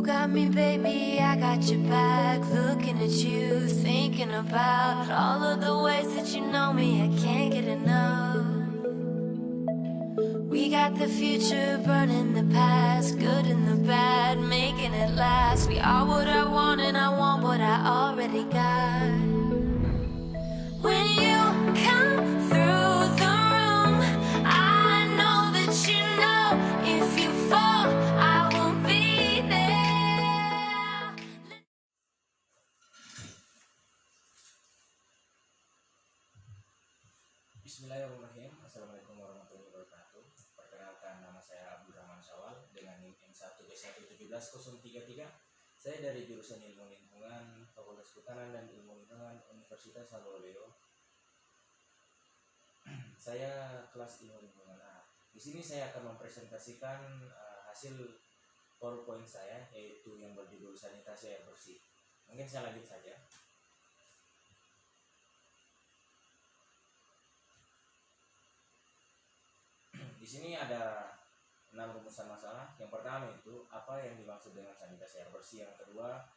got me, baby, I got your back. Looking at you, thinking about all of the ways that you know me. I can't get enough. We got the future burning the past, good and the bad, making it last. We are what I want and I want what I already got. When you come through the room, I know that you know if you fall, I will be there. Bismillahirrahmanirrahim. Assalamualaikum warahmatullahi wabarakatuh. Perkenalkan, nama saya Abdul Rahman Syawal dengan NIM N1B1171033. Saya dari jurusan Ilmu Lingkungan, Fakultas Kehutanan dan Ilmu Lingkungan Universitas Haloleo. Saya kelas Ilmu Lingkungan A. Di sini saya akan mempresentasikan hasil PowerPoint saya, yaitu yang berjudul sanitasi air bersih. Mungkin saya lanjut saja. Di sini ada 6 rumusan masalah. Yang pertama itu apa yang dimaksud dengan sanitasi air bersih. Yang kedua,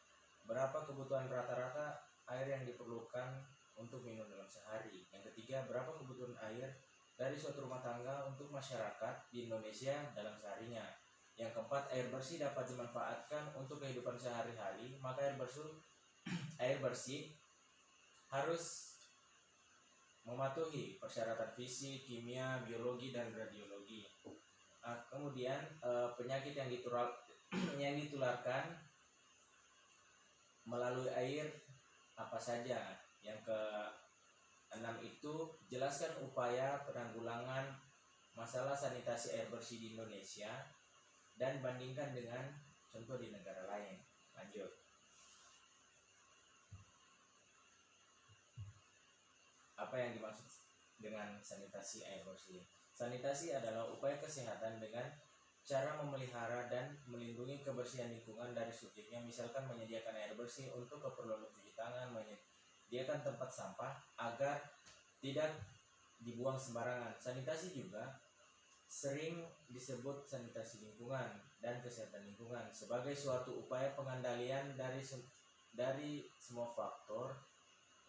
berapa kebutuhan rata-rata air yang diperlukan untuk minum dalam sehari. Yang ketiga, berapa kebutuhan air dari suatu rumah tangga untuk masyarakat di Indonesia dalam seharinya. Yang keempat, air bersih dapat dimanfaatkan untuk kehidupan sehari-hari, maka air bersih harus mematuhi persyaratan fisik, kimia, biologi, dan radiologi. Kemudian penyakit yang ditularkan melalui air apa saja. Yang keenam itu jelaskan upaya penanggulangan masalah sanitasi air bersih di Indonesia dan bandingkan dengan contoh di negara lain. Lanjut. Apa yang dimaksud dengan sanitasi air bersih? Sanitasi adalah upaya kesehatan dengan cara memelihara dan melindungi kebersihan lingkungan dari subjeknya, misalkan menyediakan air bersih untuk keperluan mencuci tangan, menyediakan tempat sampah agar tidak dibuang sembarangan. Sanitasi juga sering disebut sanitasi lingkungan dan kesehatan lingkungan sebagai suatu upaya pengendalian dari semua faktor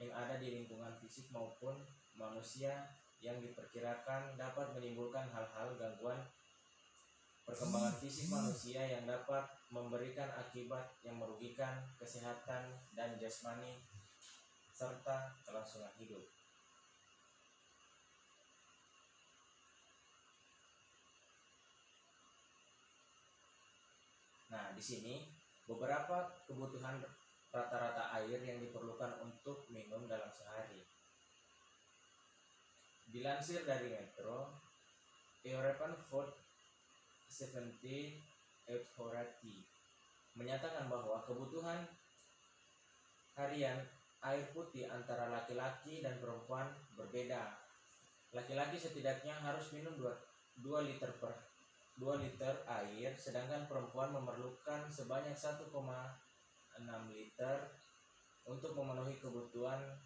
yang ada di lingkungan fisik maupun manusia yang diperkirakan dapat menimbulkan hal-hal gangguan perkembangan fisik manusia yang dapat memberikan akibat yang merugikan kesehatan dan jasmani serta kelangsungan hidup. Nah, di sini beberapa kebutuhan rata-rata air yang diperlukan untuk minum dalam sehari. Dilansir dari Metro, European Food Safety Authority menyatakan bahwa kebutuhan harian air putih antara laki-laki dan perempuan berbeda. Laki-laki setidaknya harus minum 2 liter air, sedangkan perempuan memerlukan sebanyak 1,6 liter untuk memenuhi kebutuhan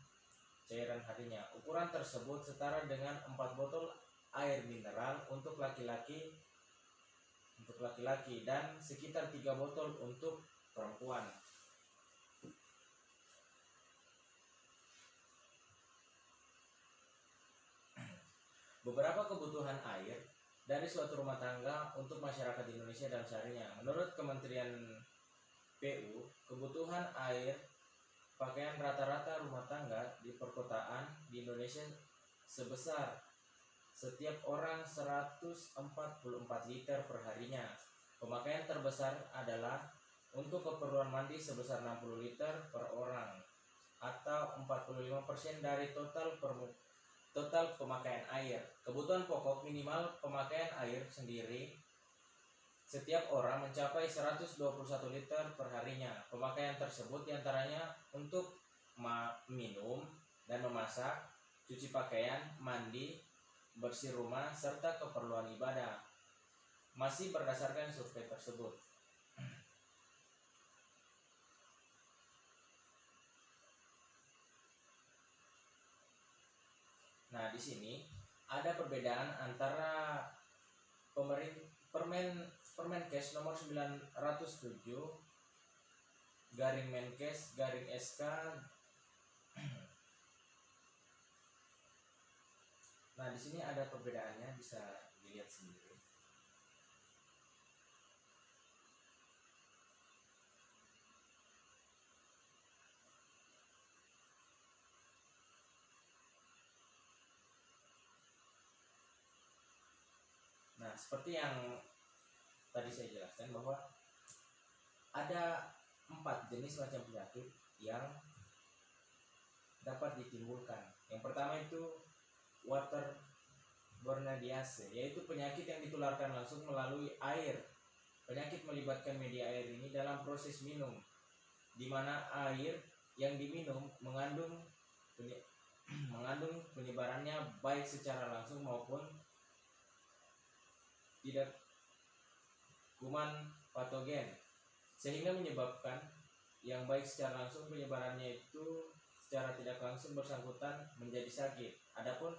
cairan harinya. Ukuran tersebut setara dengan 4 botol air mineral untuk laki-laki dan sekitar 3 botol untuk perempuan. Beberapa kebutuhan air dari suatu rumah tangga untuk masyarakat Indonesia dalam seharinya. Menurut Kementerian PU, kebutuhan air pakaian rata-rata rumah tangga di perkotaan di Indonesia sebesar setiap orang 144 liter per harinya. Pemakaian terbesar adalah untuk keperluan mandi sebesar 60 liter per orang atau 45% dari total pemakaian air. Kebutuhan pokok minimal pemakaian air sendiri setiap orang mencapai 121 liter per harinya. Pemakaian tersebut diantaranya untuk minum dan memasak, cuci pakaian, mandi, bersih rumah, serta keperluan ibadah. Masih berdasarkan survei tersebut. Nah, di sini ada perbedaan antara Permenkes nomor 907 garing Menkes garing SK. Nah, di sini ada perbedaannya, bisa dilihat sendiri. Nah, seperti yang tadi saya jelaskan bahwa ada 4 jenis macam penyakit yang dapat ditimbulkan. Yang pertama itu waterborne disease, yaitu penyakit yang ditularkan langsung melalui air. Penyakit melibatkan media air ini dalam proses minum, di mana air yang diminum mengandung penyebarannya baik secara langsung maupun tidak kuman patogen, sehingga menyebabkan yang baik secara langsung penyebarannya itu secara tidak langsung bersangkutan menjadi sakit. Adapun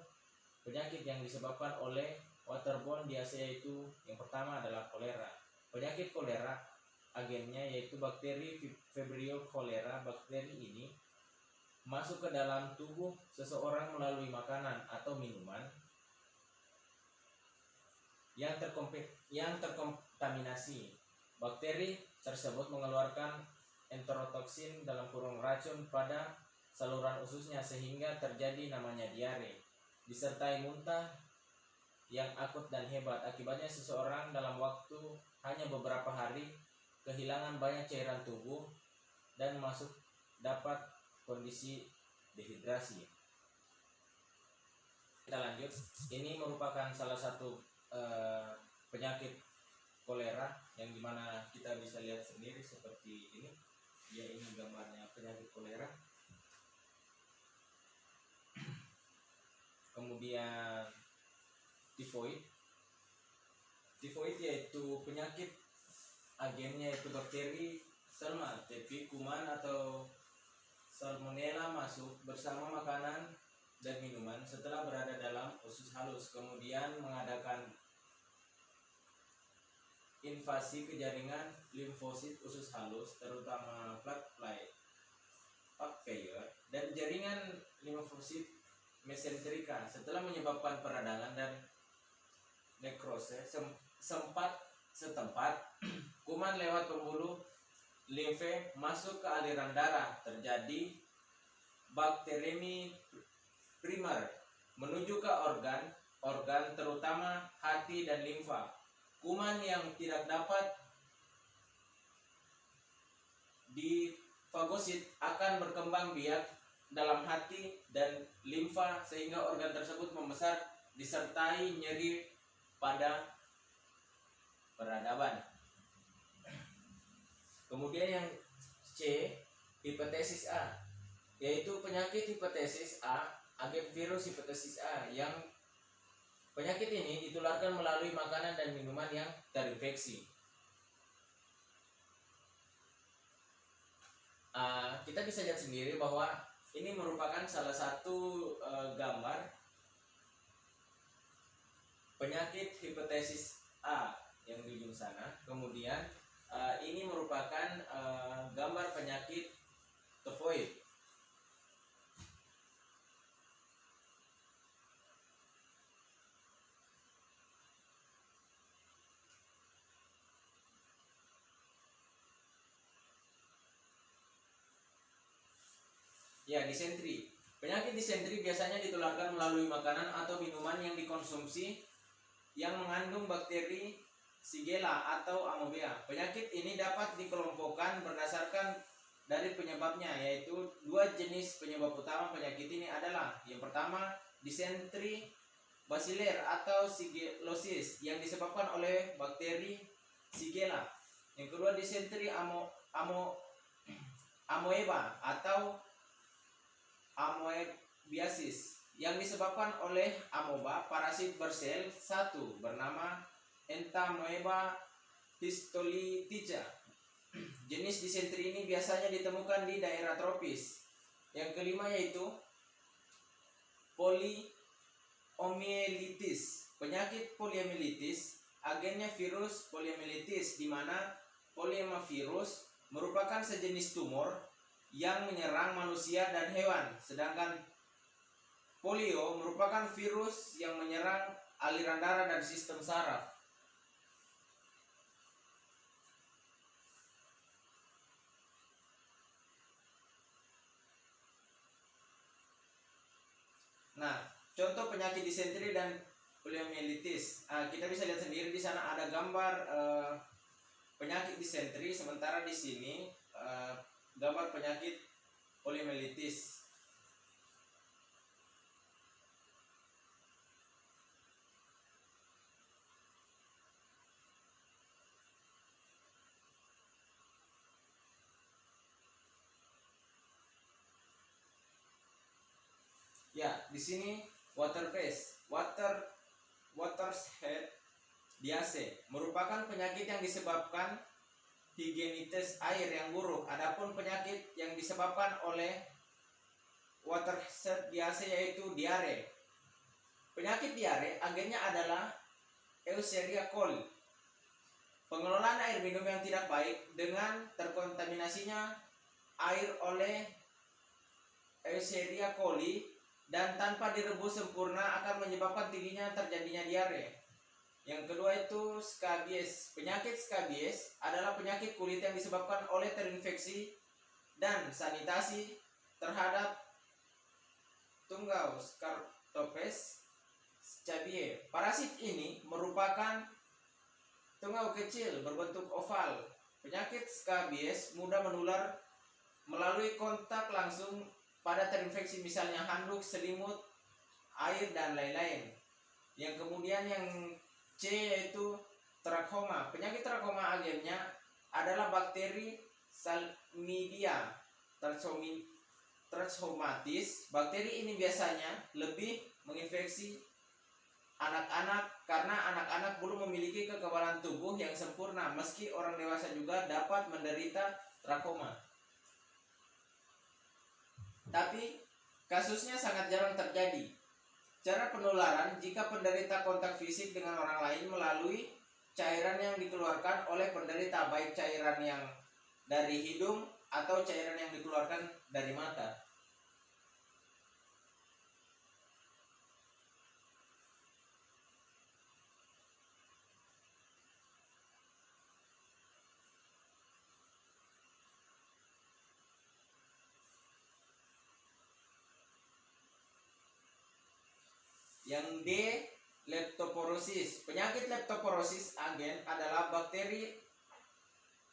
penyakit yang disebabkan oleh waterborne disease yaitu yang pertama adalah kolera. Penyakit kolera agennya yaitu bakteri Vibrio cholera. Bakteri ini masuk ke dalam tubuh seseorang melalui makanan atau minuman yang terkontaminasi. Bakteri tersebut mengeluarkan enterotoksin dalam kurung racun pada saluran ususnya sehingga terjadi namanya diare, disertai muntah yang akut dan hebat. Akibatnya seseorang dalam waktu hanya beberapa hari kehilangan banyak cairan tubuh dan dapat kondisi dehidrasi. Kita lanjut. Ini merupakan salah satu penyakit kolera yang dimana kita bisa lihat sendiri seperti ini. Ya, ini gambarnya penyakit kolera. Kemudian tifoid. Tifoid yaitu penyakit agennya yaitu bakteri Salmonella kuman atau Salmonella masuk bersama makanan dan minuman setelah berada dalam usus halus, kemudian mengadakan invasi ke jaringan limfosit usus halus, terutama plaque payer dan jaringan limfosit mesenterika. Setelah menyebabkan peradangan dan nekrose setempat, kuman lewat pembuluh limfe masuk ke aliran darah, terjadi bakteriemi primer menuju ke organ terutama hati dan limfa. Kuman yang tidak dapat difagosit akan berkembang biak dalam hati dan limfa sehingga organ tersebut membesar disertai nyeri pada peradaban. Kemudian yang C, hepatitis A, yaitu penyakit hepatitis A, agen virus hepatitis A, yang penyakit ini ditularkan melalui makanan dan minuman yang terinfeksi. Kita bisa lihat sendiri bahwa ini merupakan salah satu gambar penyakit hepatitis A yang di ujung sana. Kemudian ini merupakan gambar penyakit tifoid. Ya, disentri. Penyakit disentri biasanya ditularkan melalui makanan atau minuman yang dikonsumsi yang mengandung bakteri Shigella atau Amoeba. Penyakit ini dapat dikelompokkan berdasarkan dari penyebabnya, yaitu 2 jenis penyebab utama penyakit ini adalah yang pertama disentri basiler atau Shigellosis yang disebabkan oleh bakteri Shigella. Yang kedua disentri Amoeba atau Amoebiasis yang disebabkan oleh amoeba parasit bersel 1 bernama Entamoeba histolytica. Jenis disentri ini biasanya ditemukan di daerah tropis. Yang kelima yaitu poliomyelitis. Penyakit poliomyelitis agennya virus poliomyelitis, di mana poliomavirus merupakan sejenis tumor yang menyerang manusia dan hewan, sedangkan polio merupakan virus yang menyerang aliran darah dan sistem saraf. Nah, contoh penyakit disenteri dan poliomyelitis. Kita bisa lihat sendiri di sana ada gambar penyakit disenteri, sementara di sini gambar penyakit poliomyelitis. Ya, di sini watershed diase merupakan penyakit yang disebabkan higienitas air yang buruk. Adapun penyakit yang disebabkan oleh watershed diase yaitu diare. Penyakit diare agennya adalah Escherichia coli. Pengelolaan air minum yang tidak baik dengan terkontaminasinya air oleh Escherichia coli dan tanpa direbus sempurna akan menyebabkan tingginya terjadinya diare. Yang kedua itu skabies. Penyakit skabies adalah penyakit kulit yang disebabkan oleh terinfeksi dan sanitasi terhadap tungau Scartopes scabiei. Parasit ini merupakan tungau kecil berbentuk oval. Penyakit skabies mudah menular melalui kontak langsung pada terinfeksi, misalnya handuk, selimut, air, dan lain-lain. Yang kemudian yang C yaitu trachoma. Penyakit trachoma agennya adalah bakteri Salmonella trachomatis. Bakteri ini biasanya lebih menginfeksi anak-anak karena anak-anak belum memiliki kekebalan tubuh yang sempurna, meski orang dewasa juga dapat menderita trachoma. Tapi kasusnya sangat jarang terjadi. Cara penularan jika penderita kontak fisik dengan orang lain melalui cairan yang dikeluarkan oleh penderita, baik cairan yang dari hidung atau cairan yang dikeluarkan dari mata. Yang D, leptoporosis. Penyakit leptoporosis agen adalah bakteri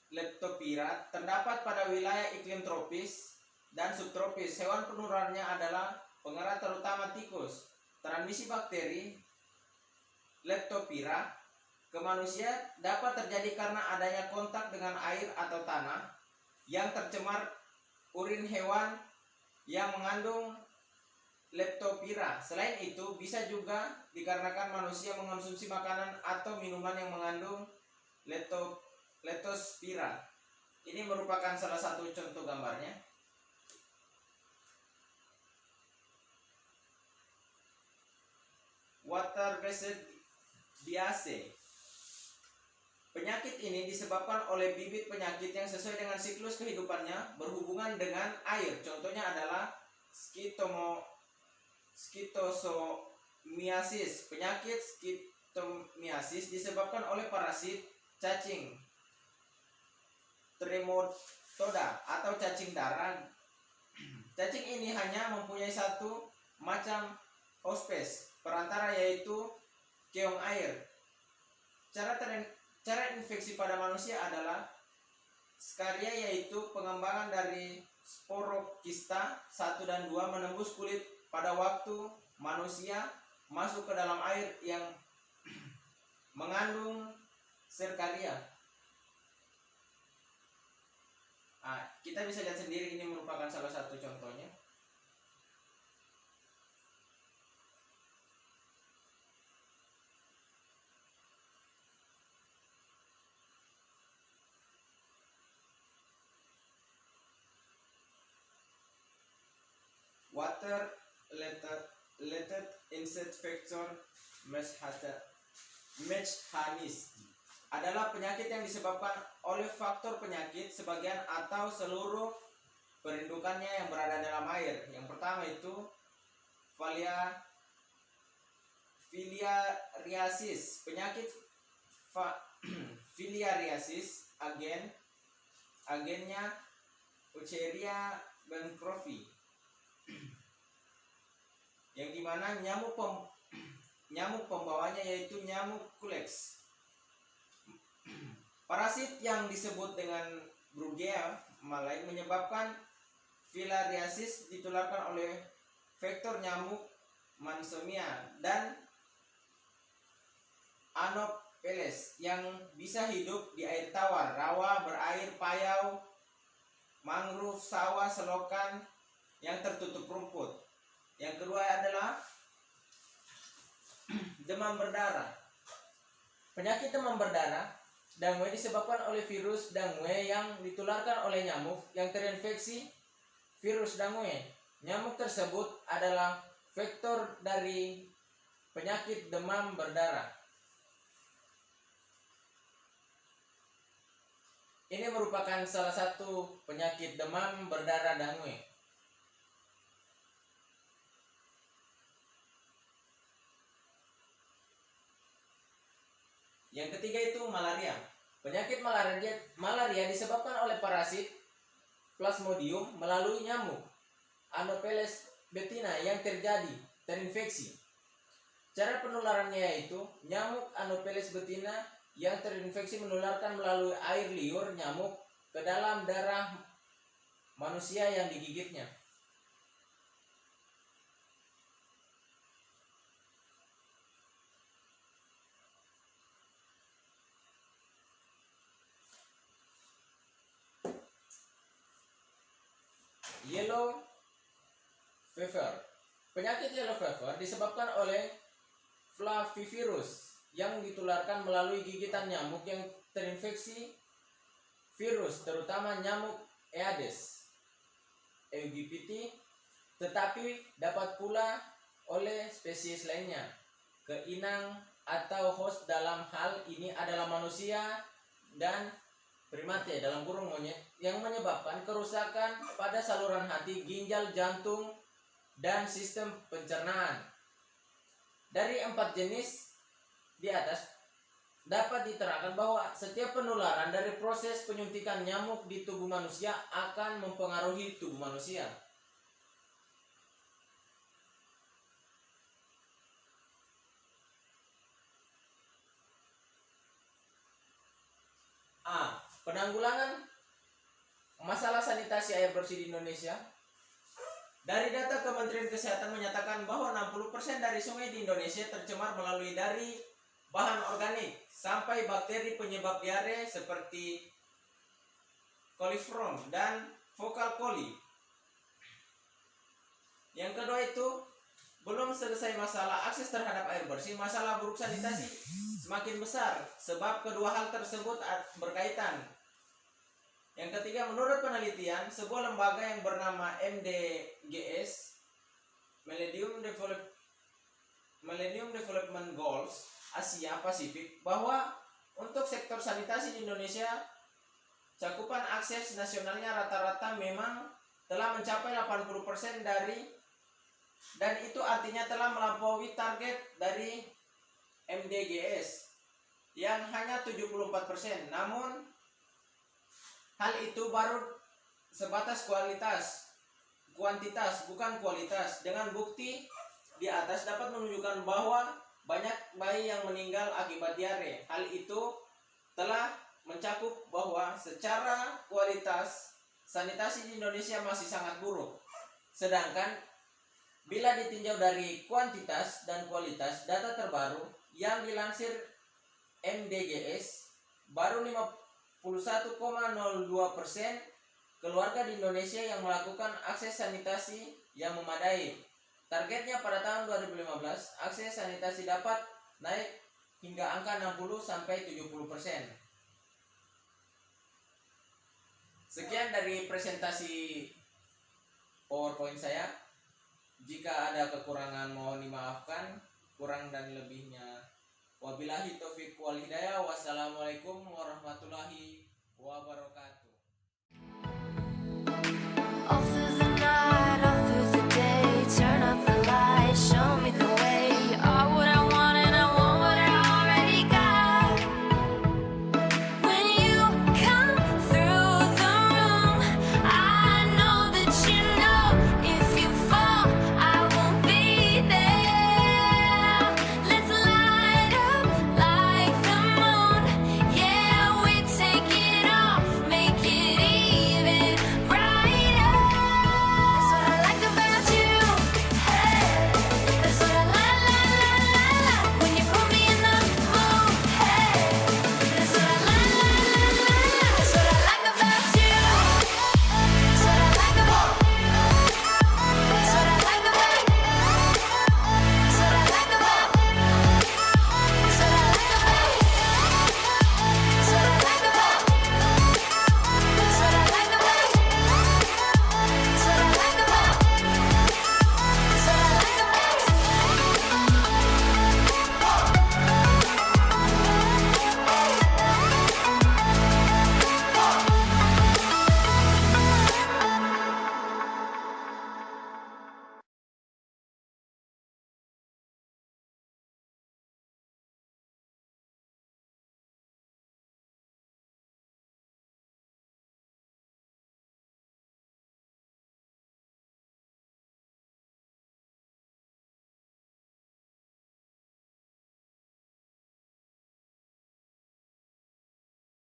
Leptopira, terdapat pada wilayah iklim tropis dan subtropis. Hewan penularannya adalah pengerat, terutama tikus. Transmisi bakteri Leptopira ke manusia dapat terjadi karena adanya kontak dengan air atau tanah yang tercemar, urin hewan yang mengandung Leptopira. Selain itu, bisa juga dikarenakan manusia mengonsumsi makanan atau minuman yang mengandung Leptospira. Ini merupakan salah satu contoh gambarnya. Watershed diase. Penyakit ini disebabkan oleh bibit penyakit yang sesuai dengan siklus kehidupannya berhubungan dengan air. Contohnya adalah Schistosomiasis. Penyakit schistosomiasis disebabkan oleh parasit cacing Trematode atau cacing darah. Cacing ini hanya mempunyai satu macam hospes perantara, yaitu keong air. Cara infeksi pada manusia adalah skaria, yaitu pengembangan dari sporokista 1 dan 2 menembus kulit pada waktu manusia masuk ke dalam air yang mengandung serkaria. Kita bisa lihat sendiri, ini merupakan salah satu contohnya. Water-related insect vector mechanism. adalah penyakit yang disebabkan oleh faktor penyakit sebagian atau seluruh perindukannya yang berada dalam air. Yang pertama itu filariasis. Penyakit filariasis agennya Escherichia bancrofi, yang dimana nyamuk pembawanya yaitu nyamuk Culex. Parasit yang disebut dengan Bruguiera malai menyebabkan filariasis ditularkan oleh vektor nyamuk Mansomia dan Anopheles yang bisa hidup di air tawar, rawa berair, payau, mangrove, sawah, selokan yang tertutup rumput. Yang kedua adalah demam berdarah. Penyakit demam berdarah dengue disebabkan oleh virus dengue yang ditularkan oleh nyamuk yang terinfeksi virus dengue. Nyamuk tersebut adalah vektor dari penyakit demam berdarah. Ini merupakan salah satu penyakit demam berdarah dengue. Yang ketiga itu malaria. Penyakit malaria disebabkan oleh parasit Plasmodium melalui nyamuk Anopheles betina yang terinfeksi. Cara penularannya yaitu nyamuk Anopheles betina yang terinfeksi menularkan melalui air liur nyamuk ke dalam darah manusia yang digigitnya. Yellow fever. Penyakit yellow fever disebabkan oleh flavivirus yang ditularkan melalui gigitan nyamuk yang terinfeksi virus, terutama nyamuk Aedes aegypti, tetapi dapat pula oleh spesies lainnya ke inang atau host. Dalam hal ini adalah manusia dan primate dalam kurung monyet, yang menyebabkan kerusakan pada saluran hati, ginjal, jantung, dan sistem pencernaan. Dari 4 jenis di atas dapat diterangkan bahwa setiap penularan dari proses penyuntikan nyamuk di tubuh manusia akan mempengaruhi tubuh manusia. Penanggulangan masalah sanitasi air bersih di Indonesia. Dari data Kementerian Kesehatan menyatakan bahwa 60% dari sungai di Indonesia tercemar melalui dari bahan organik sampai bakteri penyebab diare seperti coliform dan Focal coli. Yang kedua itu belum selesai masalah akses terhadap air bersih, masalah buruk sanitasi semakin besar sebab kedua hal tersebut berkaitan. Yang ketiga, menurut penelitian sebuah lembaga yang bernama MDGS Millennium Development Goals Asia Pasifik, bahwa untuk sektor sanitasi di Indonesia cakupan akses nasionalnya rata-rata memang telah mencapai 80% dan itu artinya telah melampaui target dari MDGS yang hanya 74%. Namun hal itu baru sebatas kuantitas bukan kualitas. Dengan bukti di atas dapat menunjukkan bahwa banyak bayi yang meninggal akibat diare. Hal itu telah mencakup bahwa secara kualitas sanitasi di Indonesia masih sangat buruk. Sedangkan bila ditinjau dari kuantitas dan kualitas, data terbaru yang dilansir MDGS, baru 51,02% keluarga di Indonesia yang melakukan akses sanitasi yang memadai. Targetnya pada tahun 2015, akses sanitasi dapat naik hingga angka 60-70%. Sekian dari presentasi PowerPoint saya. Jika ada kekurangan mohon dimaafkan, kurang dan lebihnya Wabillahi taufiq wal hidayah. Wassalamualaikum warahmatullahi wabarakatuh.